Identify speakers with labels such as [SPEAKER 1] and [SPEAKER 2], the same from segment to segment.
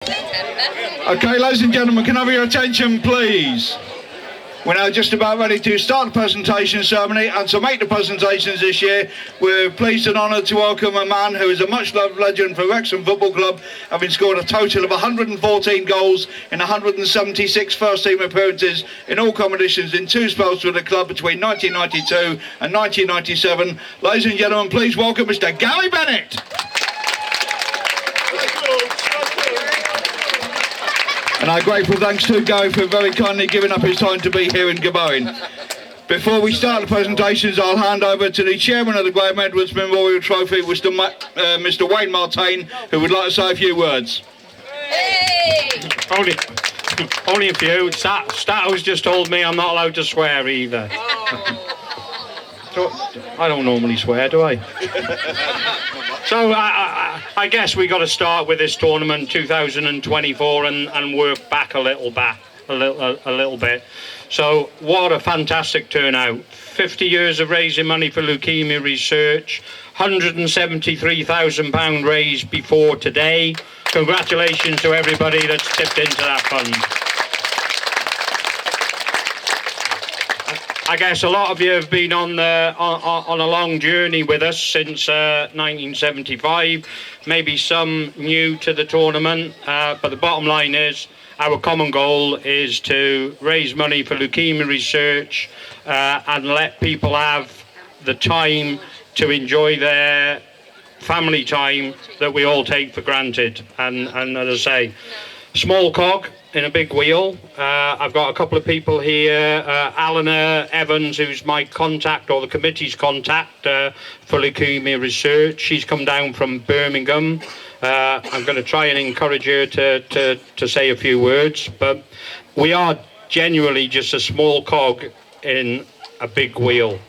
[SPEAKER 1] Okay, ladies and gentlemen, can I have your attention, please? We're now just about ready to start the presentation ceremony, and to make the presentations this year, we're pleased and honoured to welcome a man who is a much-loved legend for Wrexham Football Club, having scored a total of 114 goals in 176 first-team appearances in all competitions in 2 spells with the club between 1992 and 1997. Ladies and gentlemen, please welcome Mr. Gary Bennett. And our grateful thanks to Gary for very kindly giving up his time to be here in Gobowen. Before we start the presentations, I'll hand over to the chairman of the Graham Edwards Memorial Trophy, Mr. Wayne Martain, who would like to say a few words.
[SPEAKER 2] Hey! Only a few. Stato's just told me I'm not allowed to swear either. So, I don't normally swear, do I? So I guess we got to start with this tournament 2024 and work back a little bit. So what a fantastic turnout! 50 years of raising money for leukemia research, £173,000 raised before today. Congratulations to everybody that's tipped into that fund. I guess a lot of you have been on a long journey with us since 1975. Maybe some new to the tournament, but the bottom line is our common goal is to raise money for leukemia research and let people have the time to enjoy their family time that we all take for granted. And as I say, small cog in a big wheel. I've got a couple of people here. Eleanor Evans, who's my contact, or the committee's contact for leukemia research. She's come down from Birmingham. I'm going to try and encourage her to say a few words. But we are genuinely just a small cog in a big wheel.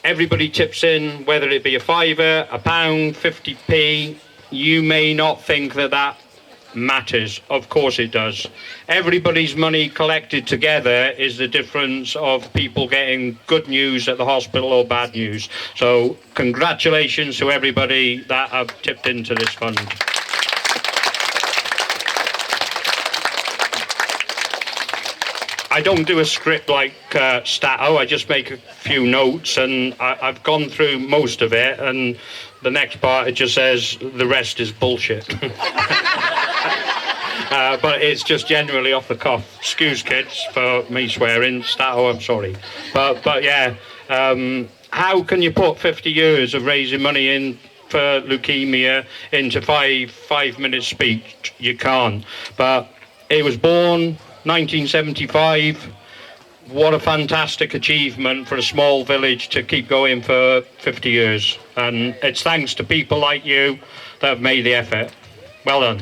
[SPEAKER 2] Everybody tips in, whether it be a fiver, a pound, 50p. You may not think that matters. Of course it does. Everybody's money collected together is the difference of people getting good news at the hospital or bad news. So congratulations to everybody that have tipped into this fund. I don't do a script like Stato. I just make a few notes, and I've gone through most of it, and the next part it just says the rest is bullshit. But it's just generally off the cuff. Excuse kids for me swearing. Stato, I'm sorry. But yeah, how can you put 50 years of raising money in for leukemia into five-minute speech? You can't. But it was born 1975. What a fantastic achievement for a small village to keep going for 50 years. And it's thanks to people like you that have made the effort. Well done.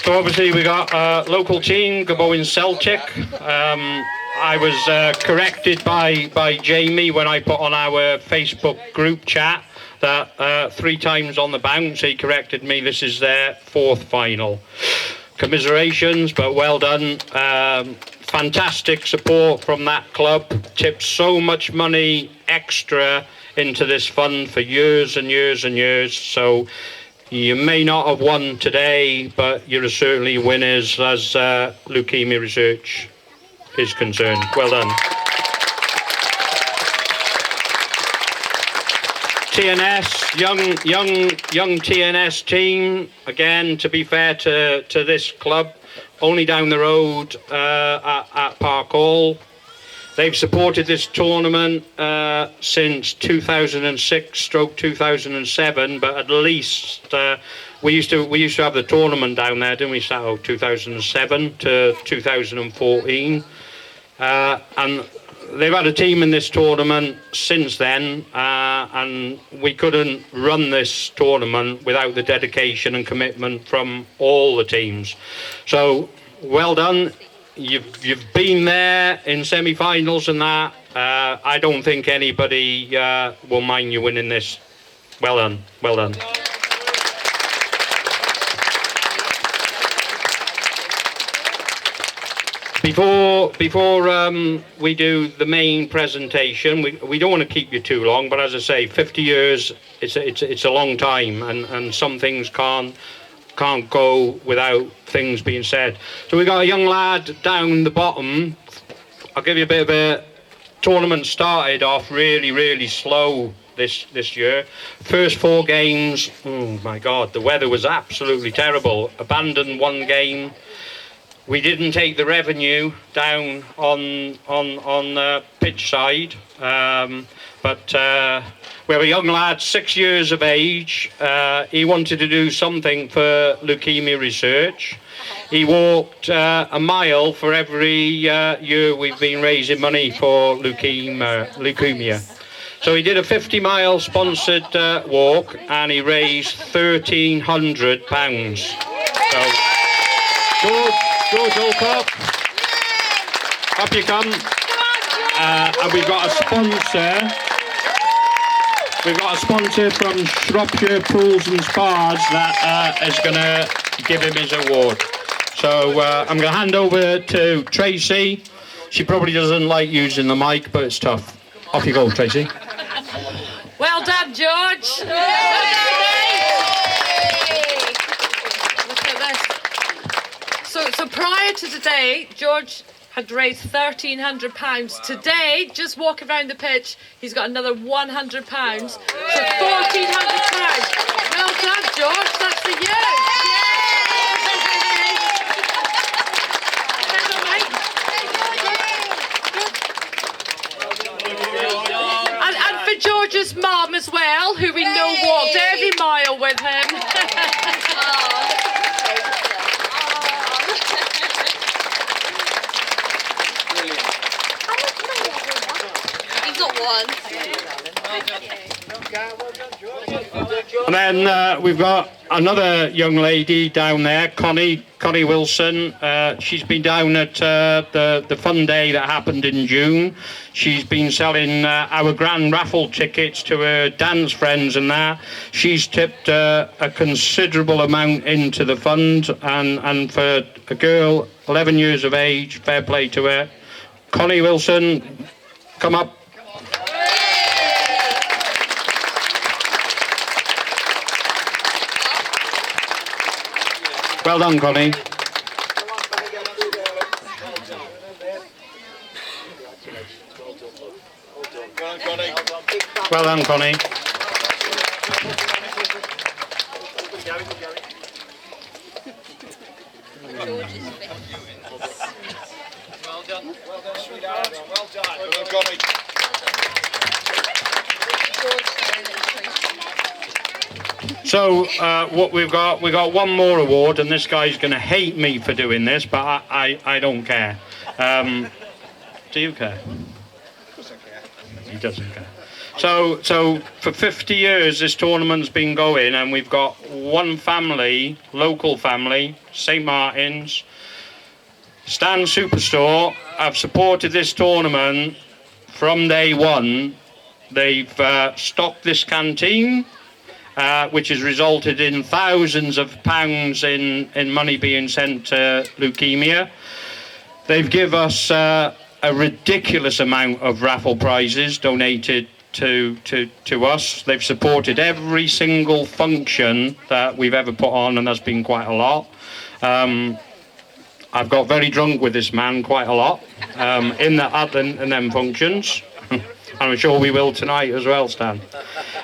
[SPEAKER 2] So obviously we got a local team, Gobowen Celtic. I was corrected by Jamie when I put on our Facebook group chat that 3 times on the bounce. He corrected me. This is their 4th final. Commiserations, but well done. Fantastic support from that club. Tipped so much money extra into this fund for years and years and years. So you may not have won today, but you're certainly winners as leukemia research is concerned. Well done. TNS, young TNS team. Again, to be fair to this club, only down the road at Park Hall. They've supported this tournament since 2006/2007, but at least we used to have the tournament down there, didn't we? So 2007 to 2014, and they've had a team in this tournament since then, and we couldn't run this tournament without the dedication and commitment from all the teams. So well done. You've been there in semi-finals and that. I don't think anybody will mind you winning this. Well done, well done. Before we do the main presentation, we don't want to keep you too long, but as I say, 50 years, it's a long time, and some things can't go without things being said. So we got a young lad down the bottom. I'll give you a bit of a tournament. Started off really slow this year. First 4 games, oh my God, the weather was absolutely terrible. Abandoned 1 game. We didn't take the revenue down on pitch side, but we have a young lad, 6 years of age. He wanted to do something for leukemia research. He walked a mile for every year we've been raising money for leukemia. So he did a 50-mile sponsored walk, and he raised £1,300. So, George Alcock, up you come. And we've got a sponsor. We've got a sponsor from Shropshire Pools and Spas that is going to give him his award. So I'm going to hand over to Tracy. She probably doesn't like using the mic, but it's tough. Off you go, Tracy.
[SPEAKER 3] Well done, George. Well done, mate. Look at this. So prior to today, George had raised £1,300. Today, just walking around the pitch, he's got another £100. So £1,400. Well done, George. That's for you. And for George's mum as well, who we know walked every mile with him.
[SPEAKER 2] And then we've got another young lady down there, Connie Wilson. She's been down at the fun day that happened in June. She's been selling our grand raffle tickets to her dance friends and that. She's tipped a considerable amount into the fund, and for a girl 11 years of age, fair play to her. Connie Wilson, come up. Well done, Connie. Well done, Connie.
[SPEAKER 1] Well done, sweetheart. Well done, Connie.
[SPEAKER 2] So what we got one more award, and this guy's going to hate me for doing this, but I don't care. Do you care? He doesn't care. So for 50 years this tournament's been going, and we've got one family, local family, St Martin's, Stan Superstore, have supported this tournament from day one. They've stocked this canteen, which has resulted in thousands of pounds in money being sent to leukemia. They've given us a ridiculous amount of raffle prizes donated to us. They've supported every single function that we've ever put on, and that's been quite a lot. I've got very drunk with this man quite a lot in them functions. I'm sure we will tonight as well, Stan.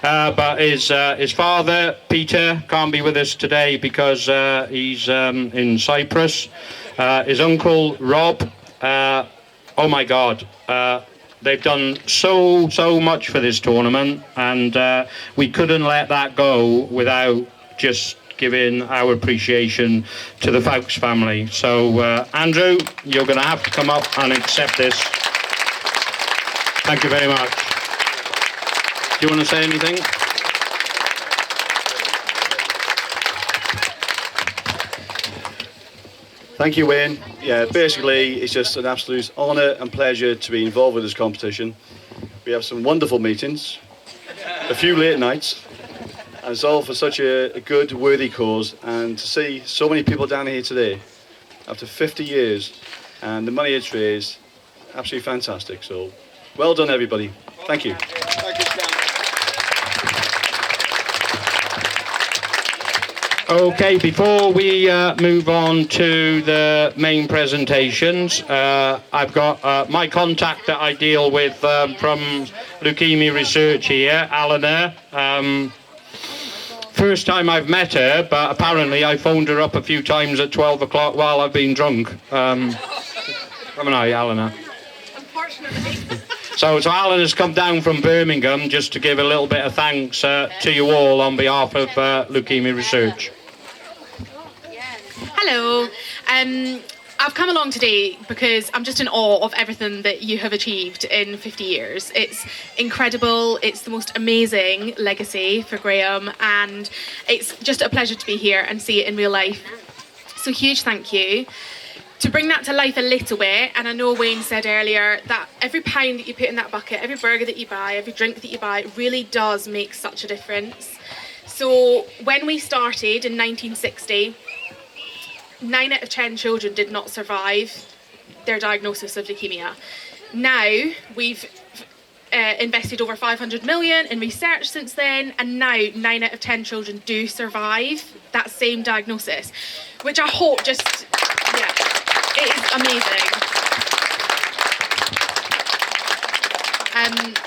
[SPEAKER 2] But his father, Peter, can't be with us today because he's in Cyprus. His uncle, Rob, oh my God, they've done so much for this tournament, and we couldn't let that go without just giving our appreciation to the Fowkes family. So, Andrew, you're going to have to come up and accept this. Thank you very much. Do you want to say anything?
[SPEAKER 4] Thank you, Wayne. Yeah, basically, it's just an absolute honour and pleasure to be involved with this competition. We have some wonderful meetings, a few late nights, and it's all for such a good, worthy cause. And to see so many people down here today, after 50 years, and the money it's raised, absolutely fantastic. So, well done, everybody. Thank you.
[SPEAKER 1] Thank you, Stan.
[SPEAKER 2] Okay, before we move on to the main presentations, I've got my contact that I deal with from Leukemia Research here, Eleanor. First time I've met her, but apparently I phoned her up a few times at 12 o'clock while I've been drunk. Haven't I, Eleanor?
[SPEAKER 3] Unfortunately.
[SPEAKER 2] So Alan has come down from Birmingham just to give a little bit of thanks to you all on behalf of Leukemia Research.
[SPEAKER 5] Hello. I've come along today because I'm just in awe of everything that you have achieved in 50 years. It's incredible. It's the most amazing legacy for Graham, and it's just a pleasure to be here and see it in real life. So huge thank you. To bring that to life a little bit, and I know Wayne said earlier that every pound that you put in that bucket, every burger that you buy, every drink that you buy really does make such a difference. So when we started in 1960, 9 out of 10 children did not survive their diagnosis of leukemia. Now we've invested over 500 million in research since then, and now 9 out of 10 children do survive that same diagnosis, which I hope just, yeah, it is amazing.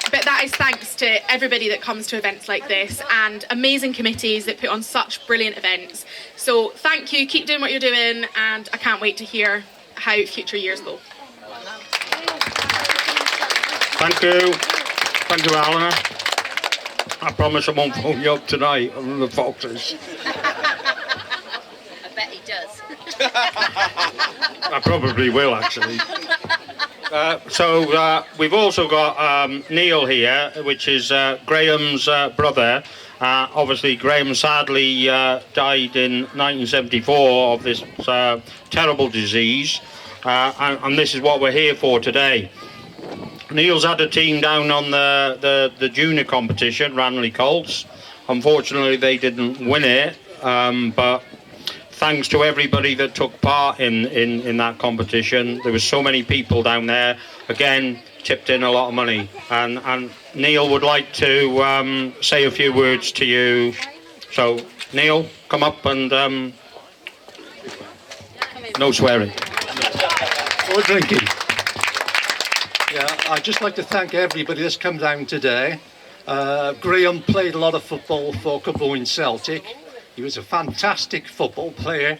[SPEAKER 5] But that is thanks to everybody that comes to events like this and amazing committees that put on such brilliant events. So thank you, keep doing what you're doing, and I can't wait to hear how future years go.
[SPEAKER 2] Thank you. Thank you, Eleanor. I promise I won't phone you up tonight on the Foxes.
[SPEAKER 6] I bet he does.
[SPEAKER 2] I probably will, actually. So we've also got Neil here, which is Graham's brother. Obviously, Graham sadly died in 1974 of this terrible disease, and this is what we're here for today. Neil's had a team down on the junior competition, Ranelagh Colts. Unfortunately, they didn't win it, but thanks to everybody that took part in that competition. There was so many people down there, again, tipped in a lot of money. And Neil would like to say a few words to you. So, Neil, come up and no swearing.
[SPEAKER 7] Or drinking. Yeah, I'd just like to thank everybody that's come down today. Graham played a lot of football for Gobowen Celtic. He was a fantastic football player.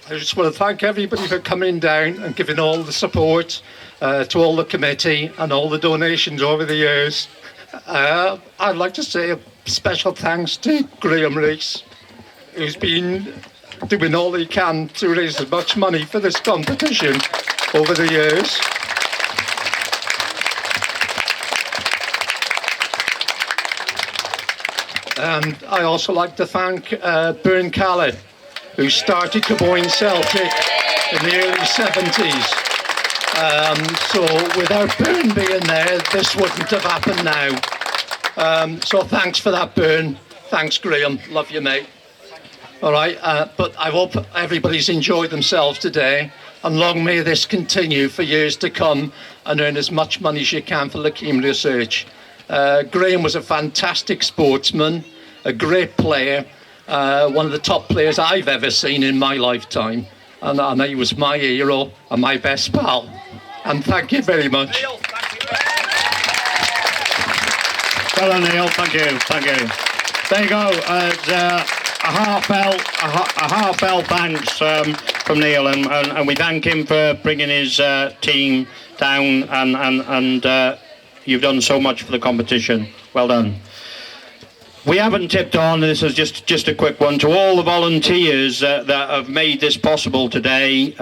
[SPEAKER 7] I just want to thank everybody for coming down and giving all the support to all the committee and all the donations over the years. I'd like to say a special thanks to Graham Rees, who's been doing all he can to raise as much money for this competition over the years. And I also like to thank Bern Callan, who started Gobowen Celtic in the early 70s. So without Bern being there, this wouldn't have happened now. So thanks for that, Bern. Thanks, Graham. Love you, mate. All right, but I hope everybody's enjoyed themselves today, and long may this continue for years to come and earn as much money as you can for Leukemia Research. Graham was a fantastic sportsman, a great player, one of the top players I've ever seen in my lifetime, and he was my hero and my best pal. And thank you very much.
[SPEAKER 2] Well done, Neil. Thank you. Thank you. There you go. A heartfelt thanks from Neil, and we thank him for bringing his team down, and you've done so much for the competition. Well done. We haven't tipped on, this is just a quick one, to all the volunteers that have made this possible today.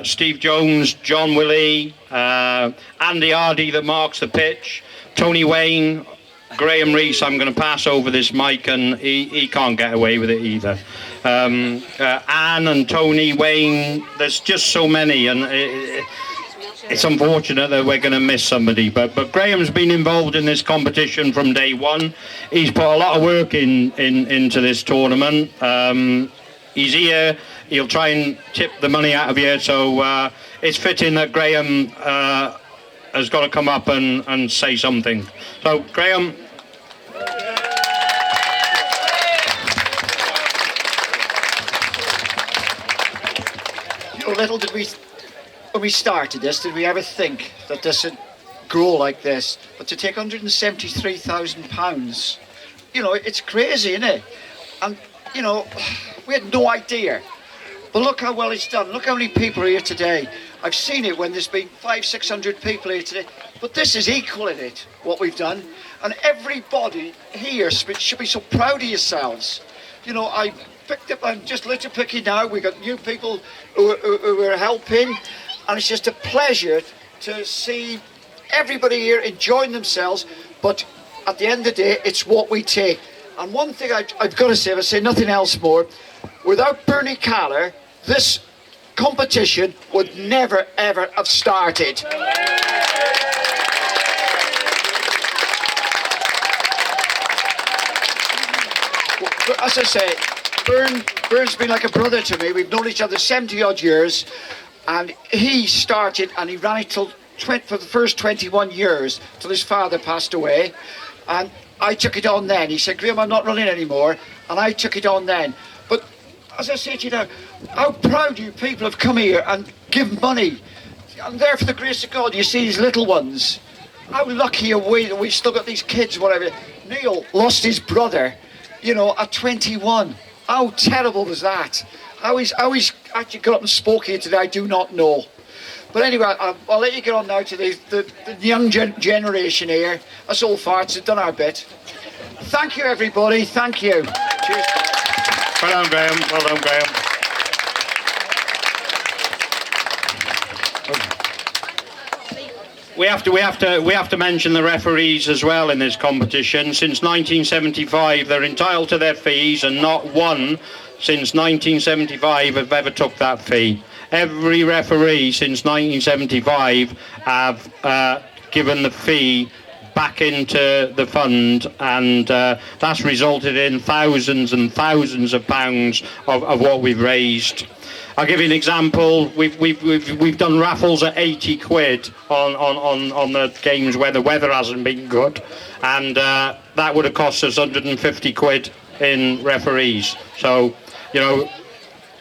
[SPEAKER 2] Steve Jones, John Willey, Andy Hardy that marks the pitch, Tony Wayne, Graham Rees. I'm going to pass over this mic, and he can't get away with it either. Anne and Tony Wayne, there's just so many, and it's unfortunate that we're going to miss somebody, but Graham's been involved in this competition from day one. He's put a lot of work into this tournament. He's here. He'll try and tip the money out of you, so it's fitting that Graham has got to come up and say something. So, Graham.
[SPEAKER 6] Little did we, when we started this, did we ever think that this would grow like this? But to take £173,000, it's crazy, isn't it? And, we had no idea. But look how well it's done. Look how many people are here today. I've seen it when there's been 500-600 people here today. But this is equal in it, what we've done. And everybody here should be so proud of yourselves. I picked up, I'm just literally picking now, we got new people who are helping, and it's just a pleasure to see everybody here enjoying themselves, but at the end of the day, it's what we take. And one thing I've got to say, if I say nothing else more, without Bernie Caller, this competition would never ever have started. As I say, Bern's been like a brother to me. We've known each other 70 odd years, and he started and he ran it for the first 21 years till his father passed away, and I took it on then. He said, Graham, I'm not running anymore, and I took it on then. But as I say to you now, how proud you people have come here and give money. I'm there for the grace of God. You see these little ones. How lucky are we that we've still got these kids, whatever. Neil lost his brother, at 21. How terrible was that? How he's actually got up and spoke here today, I do not know. But anyway, I'll let you get on now to the young generation here. Us old farts have done our bit. Thank you, everybody. Thank you. Cheers.
[SPEAKER 2] Well done, Graham. Well done, Graham. We have to mention the referees as well in this competition. Since 1975, they're entitled to their fees, and not one since 1975 have ever took that fee. Every referee since 1975 have given the fee back into the fund, and that's resulted in thousands and thousands of pounds of what we've raised. I'll give you an example. We've done raffles at 80 quid on the games where the weather hasn't been good, and that would have cost us 150 quid in referees. So,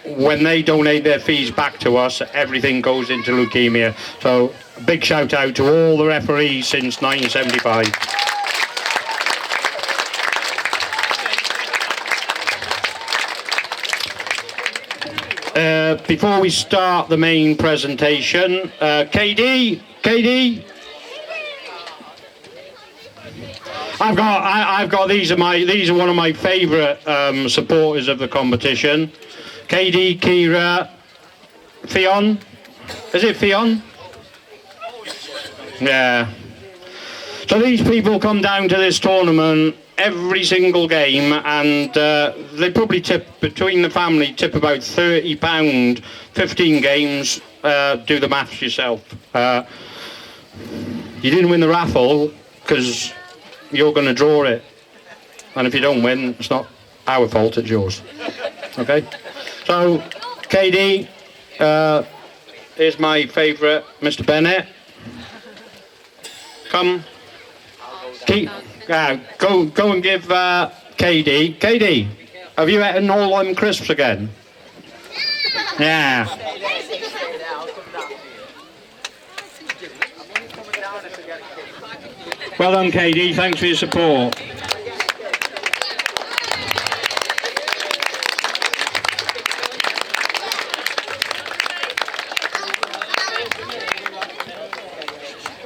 [SPEAKER 2] when they donate their fees back to us, everything goes into leukemia. So, a big shout out to all the referees since 1975. Before we start the main presentation, KD, I've got these are one of my favourite supporters of the competition. KD, Kira, Fionn, is it Fionn? Yeah. So these people come down to this tournament every single game, and they probably between the family tip about £30, 15 games, do the maths yourself. You didn't win the raffle because you're going to draw it, and if you don't win, it's not our fault, it's yours. Okay? So, KD, here's my favourite, Mr. Bennett. Come. Go and give KD. KD, have you eaten all them crisps again? Yeah. Well done, KD. Thanks for your support.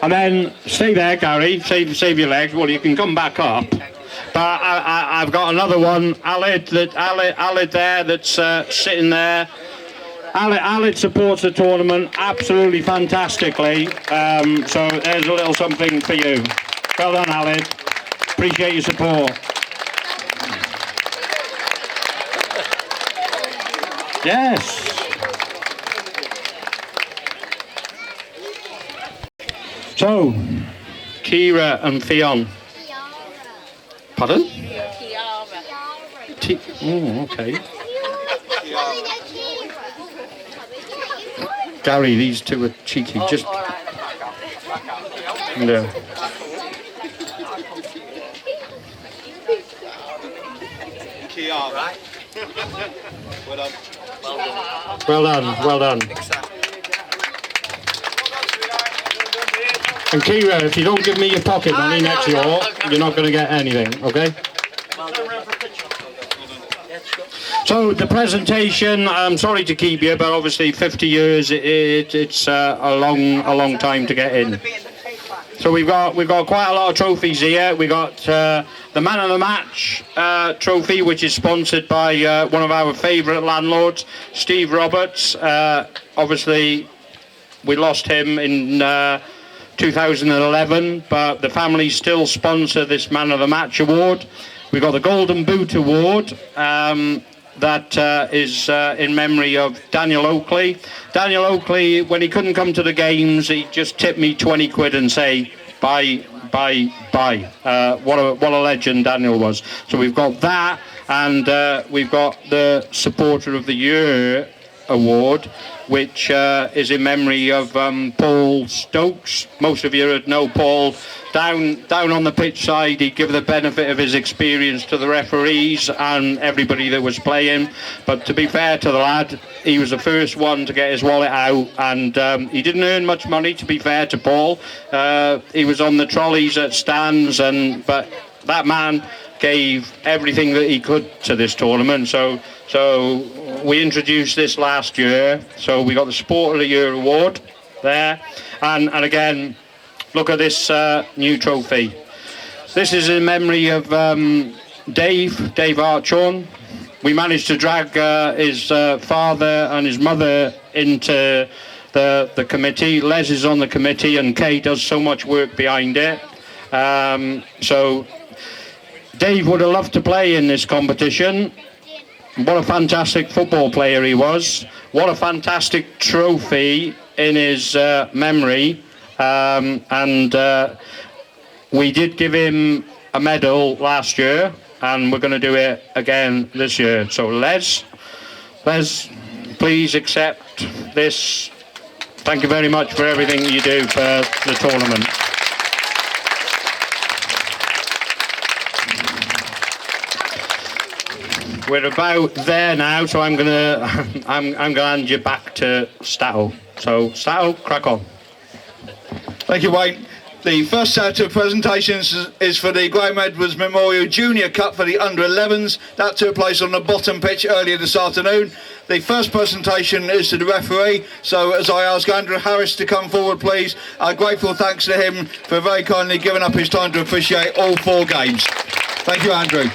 [SPEAKER 2] And then stay there, Gary. Save your legs. Well, you can come back up. But I've got another one, Alid there, that's sitting there. Alid supports the tournament absolutely fantastically. So there's a little something for you. Well done, Alid. Appreciate your support. Yes. So, Kira and Fionn. Pardon? Okay. Gary, these two are cheeky. Just. No.
[SPEAKER 1] Kiara. Well done.
[SPEAKER 2] Well done, well done. And Kira, if you don't give me your pocket money next year, you're not going to get anything, okay? So the presentation, I'm sorry to keep you, but obviously 50 years, it's a long time to get in. So we've got quite a lot of trophies here. We got the Man of the Match trophy, which is sponsored by one of our favourite landlords, Steve Roberts. Obviously, we lost him in 2011, but the family still sponsor this Man of the Match award. We've got the Golden Boot Award. That is in memory of Daniel Oakley. Daniel Oakley, when he couldn't come to the games, he just tipped me 20 quid and say, bye. What a legend Daniel was. So we've got that, and we've got the Supporter of the Year award, which is in memory of Paul Stokes. Most of you would know Paul. Down on the pitch side, he'd give the benefit of his experience to the referees and everybody that was playing. But to be fair to the lad, he was the first one to get his wallet out, and he didn't earn much money, to be fair to Paul. He was on the trolleys at stands, but that man gave everything that he could to this tournament. So we introduced this last year. So we got the Supporter of the Year award there, and again, look at this new trophy. This is in memory of Dave Archon. We managed to drag his father and his mother into the committee. Les is on the committee, and Kay does so much work behind it. So Dave would have loved to play in this competition. What a fantastic football player he was. What a fantastic trophy in his memory. And we did give him a medal last year, and we're going to do it again this year. So Les, please accept this. Thank you very much for everything you do for the tournament. We're about there now, so I'm gonna hand you back to Stato. So Stato, crack on.
[SPEAKER 1] Thank you, Wayne. The first set of presentations is for the Graham Edwards Memorial Junior Cup for the under-11s. That took place on the bottom pitch earlier this afternoon. The first presentation is to the referee, so as I ask Andrew Harris to come forward, please, our grateful thanks to him for very kindly giving up his time to officiate all 4 games. Thank you, Andrew.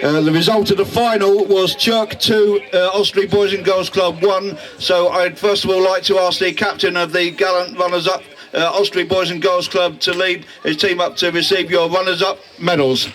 [SPEAKER 1] The result of the final was Chirk 2, Osprey Boys and Girls Club 1. So I'd first of all like to ask the captain of the gallant runners-up, Osprey Boys and Girls Club, to lead his team up to receive your runners-up medals.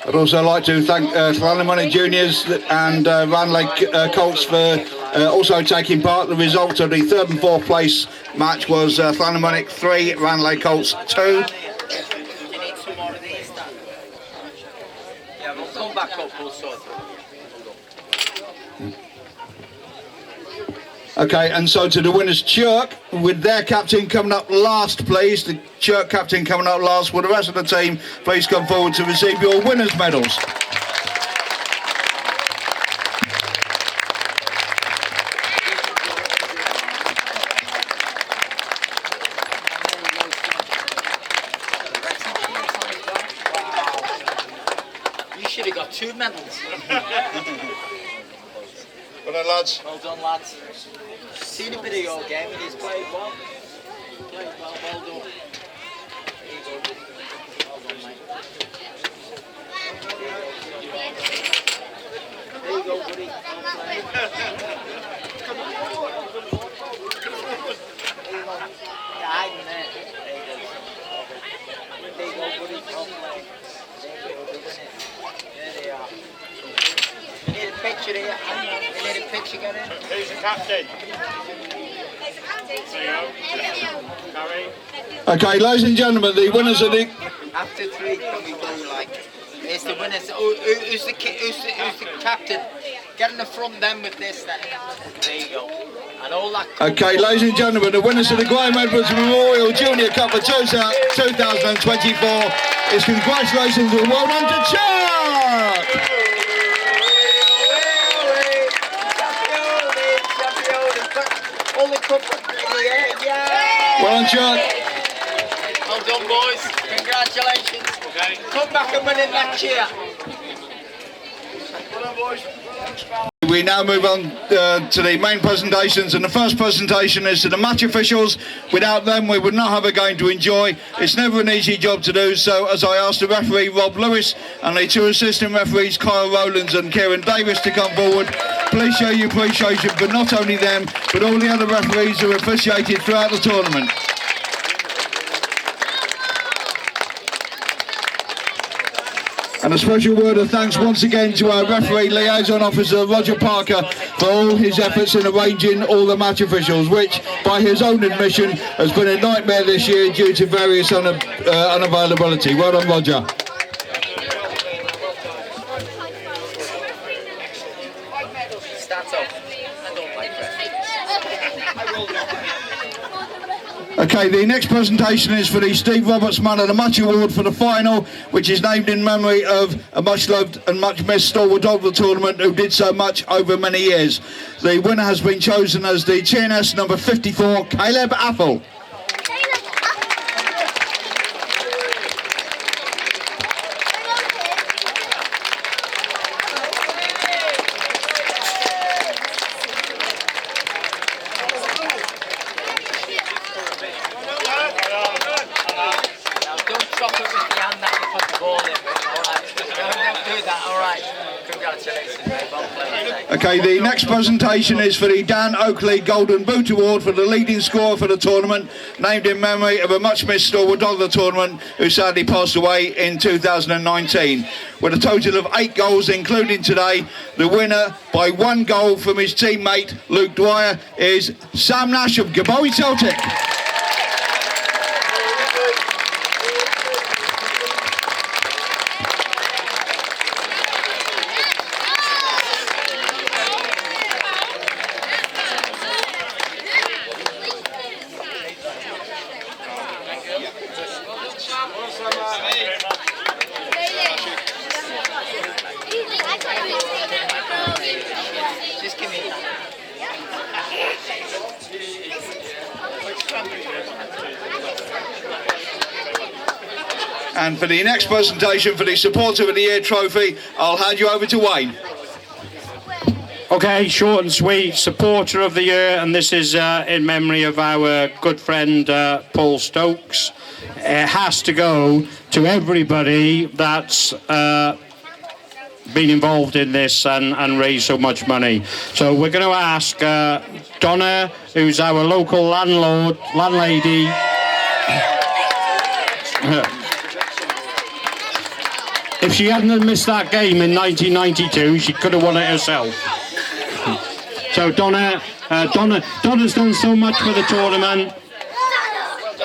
[SPEAKER 1] I'd also like to thank Llanymynech Juniors and Ranelagh Colts for also taking part. The result of the 3rd and 4th place match was Llanymynech 3, Ranelagh Colts 2. Okay, and so to the winners, Chirk, with their captain coming up last, please. The Chirk captain coming up last. Will the rest of the team please come forward to receive your winners' medals?
[SPEAKER 8] should have got 2 medals.
[SPEAKER 1] Well done, lads.
[SPEAKER 8] Well done, lads. Seen a bit of your game and he's played well. Played well, well done. There you go, buddy. Well done, mate. There you go, buddy. Well played. Yeah, hide in there. There you go, buddy. Well played. There you go, buddy. There they are. We need a picture here. We need a picture, get in.
[SPEAKER 2] Who's the captain?
[SPEAKER 1] Okay, ladies and gentlemen, the winners of the...
[SPEAKER 8] After 3, can we go like? It's the winners. Who's the captain? Get in the front then with this then. There you go. And all that.
[SPEAKER 1] Okay, ladies and gentlemen, the winners of the Graham Edwards Memorial Junior Cup for 2024 is congratulations and well done to Chuck!
[SPEAKER 8] All the cup in the air, yeah.
[SPEAKER 1] Well done, Chuck.
[SPEAKER 8] Well done, boys. Congratulations. Okay. Come back and win it next year. Well done, boys.
[SPEAKER 1] We now move on to the main presentations, and the first presentation is to the match officials. Without them, we would not have a game to enjoy. It's never an easy job to do, so as I asked the referee Rob Lewis and the 2 assistant referees Kyle Rowlands and Kieran Davis to come forward, please show your appreciation for not only them but all the other referees who officiated throughout the tournament. And a special word of thanks once again to our referee liaison officer Roger Parker for all his efforts in arranging all the match officials, which by his own admission has been a nightmare this year due to various unavailability. Well done, Roger. Okay, the next presentation is for the Steve Roberts Man of the Match Award for the final, which is named in memory of a much loved and much missed stalwart of the tournament who did so much over many years. The winner has been chosen as the TNS number 54, Caleb Apple. Okay, the next presentation is for the Dan Oakley Golden Boot Award for the leading scorer for the tournament, named in memory of a much missed stalwart of the tournament who sadly passed away in 2019. With a total of 8 goals, including today, the winner by 1 goal from his teammate Luke Dwyer is Sam Nash of Gobowen Celtic.
[SPEAKER 8] Just give me that.
[SPEAKER 1] And for the next presentation for the Supporter of the Year trophy, I'll hand you over to Wayne.
[SPEAKER 2] Okay, short and sweet, Supporter of the Year, and this is in memory of our good friend Paul Stokes. It has to go to everybody that's been involved in this and raised so much money. So we're going to ask Donna, who's our local landlady. If she hadn't missed that game in 1992, she could have won it herself. So Donna's done so much for the tournament,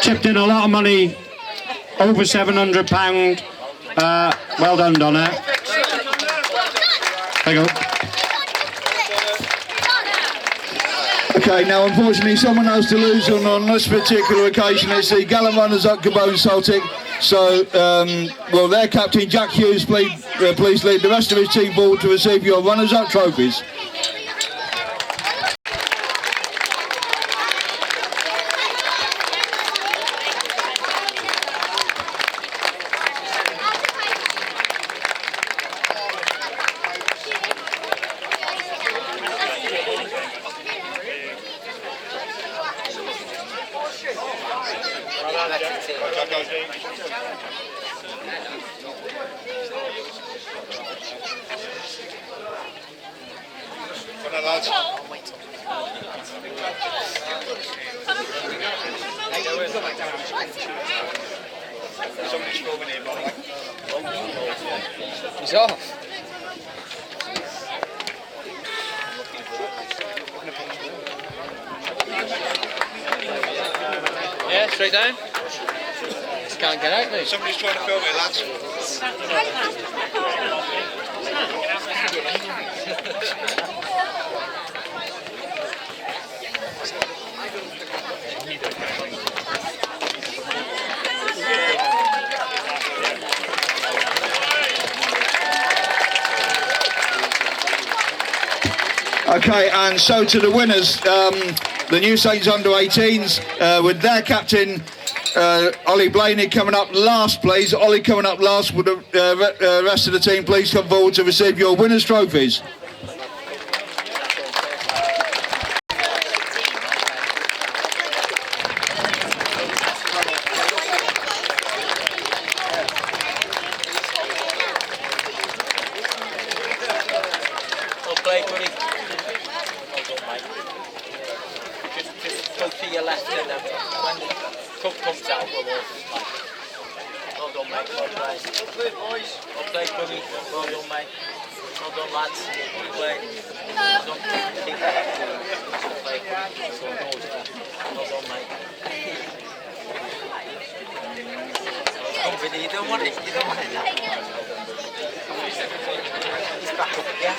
[SPEAKER 2] chipped in a lot of money, over £700. Well done, Donna. There you go.
[SPEAKER 1] Okay, now unfortunately someone has to lose on this particular occasion. It's the gallant runners up Gobowen Celtic. So, will their captain Jack Hughes please lead the rest of his team forward to receive your runners-up trophies. lads. Somebody's filming here, by the way.
[SPEAKER 8] He's off. Yeah, straight down. Just can't get out, mate.
[SPEAKER 1] Somebody's trying to film here, lads. Okay, and so to the winners, the new Saints under-18s with their captain Ollie Blaney coming up last, please. Ollie coming up last. Would the rest of the team please come forward to receive your winners' trophies?
[SPEAKER 8] Well played, buddy. Well done, mate. Just go to your left and then when the cup comes out, we'll all like. Well done, mate. Well played. Well played, boys. Well played, buddy. Well done, mate. Well done, lads. Well played. Well done. Keep that up. Well played. Well done, mate. Company, you don't want it. You don't want it. He's back up, yeah.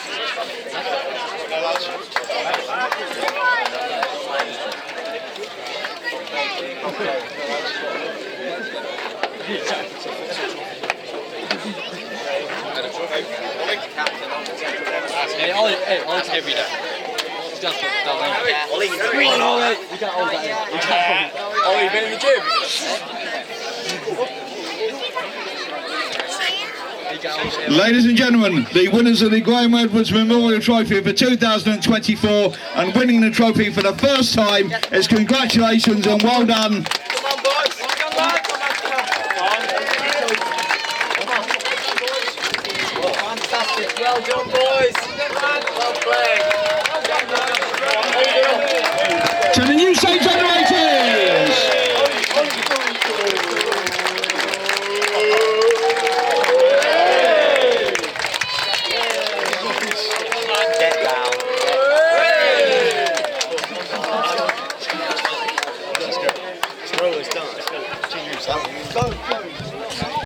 [SPEAKER 9] Ollie's heavy there. Ollie, come on, Ollie. We can't hold that in. Ollie, been in the gym?
[SPEAKER 1] Ladies and gentlemen, the winners of the Graham Edwards Memorial Trophy for 2024 and winning the trophy for the first time is congratulations and well done.
[SPEAKER 8] Come on, boys. Come on. Fantastic. Well done, boys. Well played.
[SPEAKER 1] To the new Saints under-18s.
[SPEAKER 8] Get down.
[SPEAKER 4] It's done. It's got 2 years. Go.